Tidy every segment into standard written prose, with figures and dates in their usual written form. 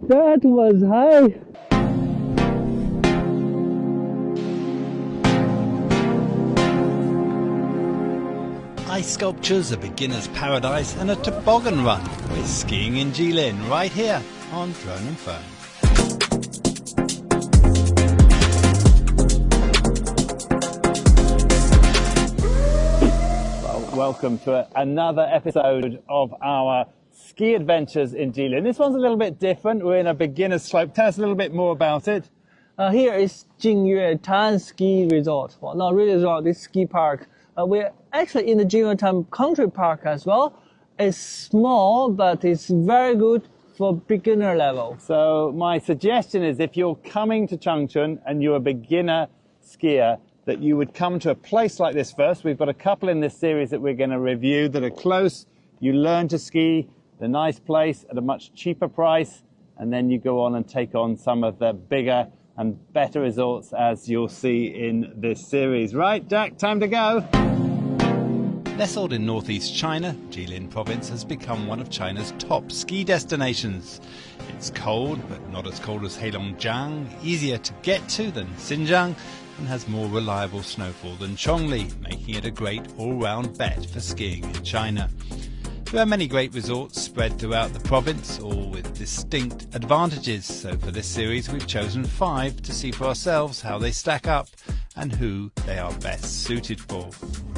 That was high. Ice sculptures, a beginner's paradise and a toboggan run. We're skiing in Jilin right here on Drone and Phone. Welcome to another episode of our ski adventures in Jilin. This one's a little bit different. We're in a beginner's slope. Tell us a little bit more about it. Here is Jingyue Tan Ski Resort. Well, not really resort, it's ski park. We're actually in the Jingyue Tan Country Park as well. It's small, but it's very good for beginner level. So my suggestion is if you're coming to Changchun and you're a beginner skier, that you would come to a place like this first. We've got a couple in this series that we're going to review that are close. You learn to ski, the nice place at a much cheaper price, and then you go on and take on some of the bigger and better resorts as you'll see in this series. Right, Jack, time to go. Nestled in northeast China, Jilin province has become one of China's top ski destinations. It's cold, but not as cold as Heilongjiang, easier to get to than Xinjiang, and has more reliable snowfall than Chongli, making it a great all-round bet for skiing in China. There are many great resorts spread throughout the province, all with distinct advantages, so for this series we've chosen 5 to see for ourselves how they stack up and who they are best suited for.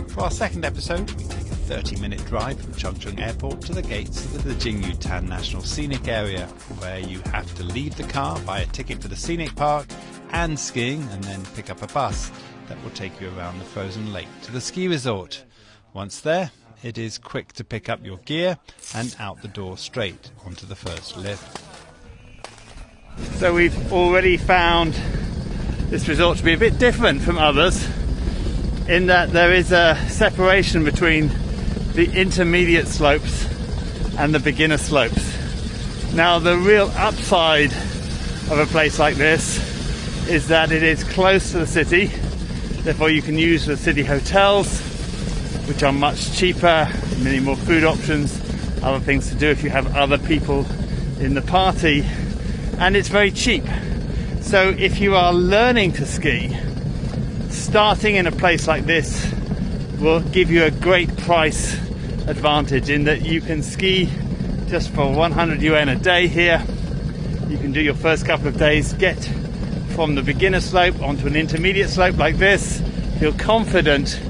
For our second episode, we take a 30-minute drive from Chongqing Airport to the gates of the Jingyue Tan National Scenic Area, where you have to leave the car, buy a ticket for the scenic park and skiing, and then pick up a bus that will take you around the frozen lake to the ski resort. Once there, it is quick to pick up your gear and out the door straight onto the first lift. So we've already found this resort to be a bit different from others in that there is a separation between the intermediate slopes and the beginner slopes. Now the real upside of a place like this is that it is close to the city, therefore you can use the city hotels, which are much cheaper, many more food options, other things to do if you have other people in the party, and it's very cheap. So if you are learning to ski, starting in a place like this will give you a great price advantage in that you can ski just for 100 yuan a day here. You can do your first couple of days, get from the beginner slope onto an intermediate slope like this, feel confident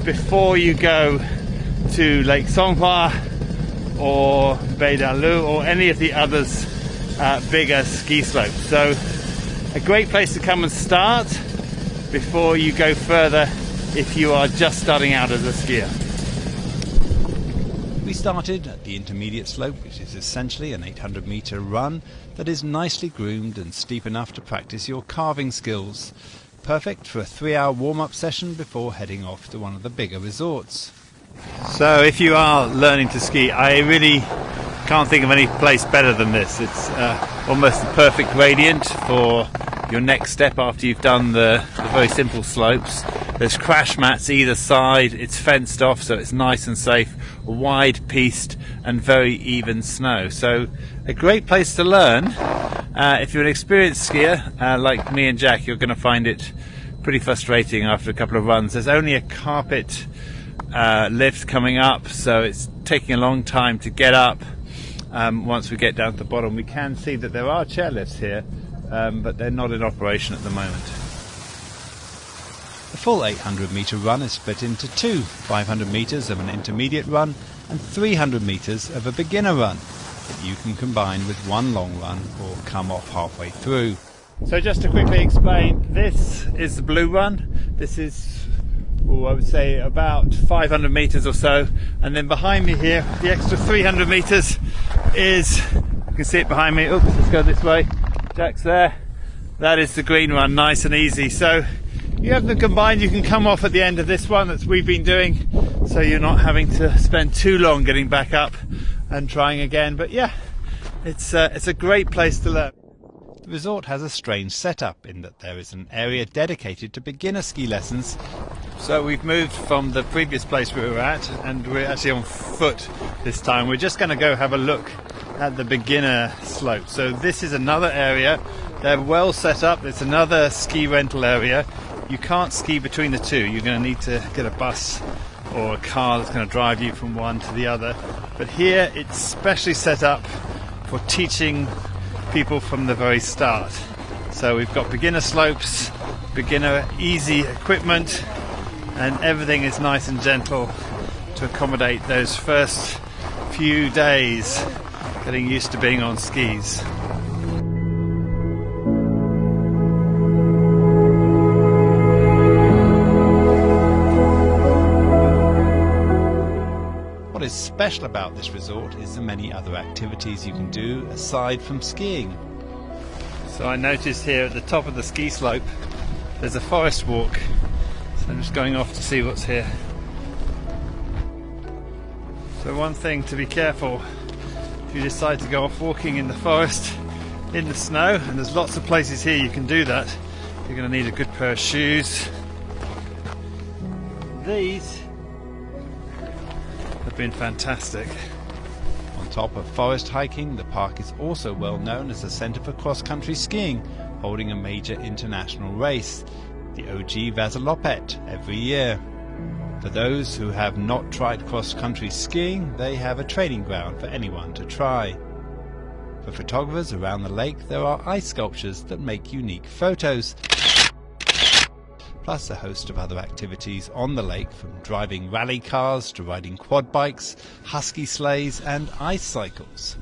before you go to Lake Songhua or Beidalu or any of the others bigger ski slopes. So a great place to come and start before you go further if you are just starting out as a skier. We started at the intermediate slope, which is essentially an 800-metre run that is nicely groomed and steep enough to practice your carving skills. Perfect for a 3-hour warm-up session before heading off to one of the bigger resorts. So if you are learning to ski, I really can't think of any place better than this. It's almost the perfect gradient for your next step after you've done the very simple slopes. There's crash mats either side, it's fenced off so it's nice and safe, wide piste and very even snow. So a great place to learn. If you're an experienced skier like me and Jack, you're going to find it pretty frustrating after a couple of runs. There's only a carpet lift coming up, so it's taking a long time to get up. Once we get down to the bottom, we can see that there are chairlifts here, but they're not in operation at the moment. The full 800-metre run is split into 2, 500 metres of an intermediate run and 300 metres of a beginner run that you can combine with one long run or come off halfway through. So just to quickly explain, this is the blue run. This is, I would say, about 500 metres or so, and then behind me here, the extra 300 metres is, you can see it behind me. Oops, let's go this way. Jack's there. That is the green run, nice and easy. So you have them combined. You can come off at the end of this one that we've been doing, so you're not having to spend too long getting back up and trying again. But yeah, it's a great place to learn. The resort has a strange setup in that there is an area dedicated to beginner ski lessons. So we've moved from the previous place we were at, and we're actually on foot this time. We're just going to go have a look at the beginner slope. So this is another area. They're well set up. It's another ski rental area. You can't ski between the two. You're going to need to get a bus or a car that's going to drive you from one to the other. But here it's specially set up for teaching people from the very start. So we've got beginner slopes, beginner easy equipment, and everything is nice and gentle to accommodate those first few days getting used to being on skis. What is special about this resort is the many other activities you can do aside from skiing. So I noticed here at the top of the ski slope there's a forest walk. So I'm just going off to see what's here. So one thing to be careful if you decide to go off walking in the forest in the snow, and there's lots of places here you can do that, you're going to need a good pair of shoes. These have been fantastic. On top of forest hiking, the park is also well known as a centre for cross-country skiing, holding a major international race, the OG Vasaloppet, every year. For those who have not tried cross-country skiing, they have a training ground for anyone to try. For photographers around the lake, there are ice sculptures that make unique photos, plus a host of other activities on the lake, from driving rally cars to riding quad bikes, husky sleighs and ice cycles.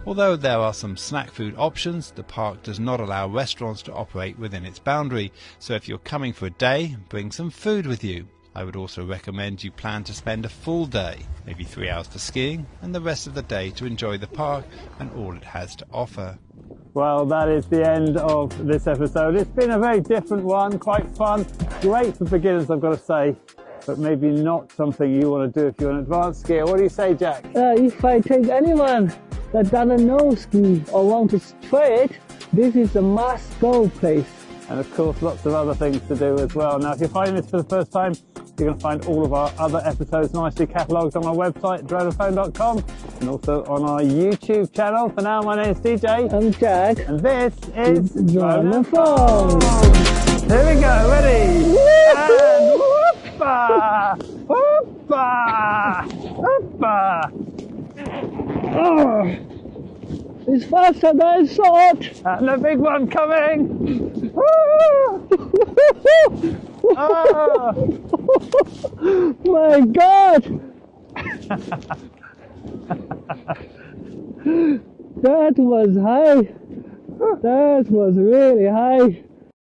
Although there are some snack food options, the park does not allow restaurants to operate within its boundary, so if you're coming for a day, bring some food with you. I would also recommend you plan to spend a full day, maybe 3 hours for skiing, and the rest of the day to enjoy the park and all it has to offer. Well, that is the end of this episode. It's been a very different one, quite fun, great for beginners, I've got to say, but maybe not something you want to do if you're an advanced skier. What do you say, Jack? If I take anyone that doesn't know ski or want to try it, this is a must-go place. And of course, lots of other things to do as well. Now, if you're finding this for the first time, you're going to find all of our other episodes nicely catalogued on our website, droneandphone.com, and also on our YouTube channel. For now, my name is DJ. I'm Jack. And this is Drone and Phone. Here we go, ready? And whoopah! Whoopah! Whoopah! Oh, it's faster than I thought. And the big one coming! Oh. My God! That was high. That was really high.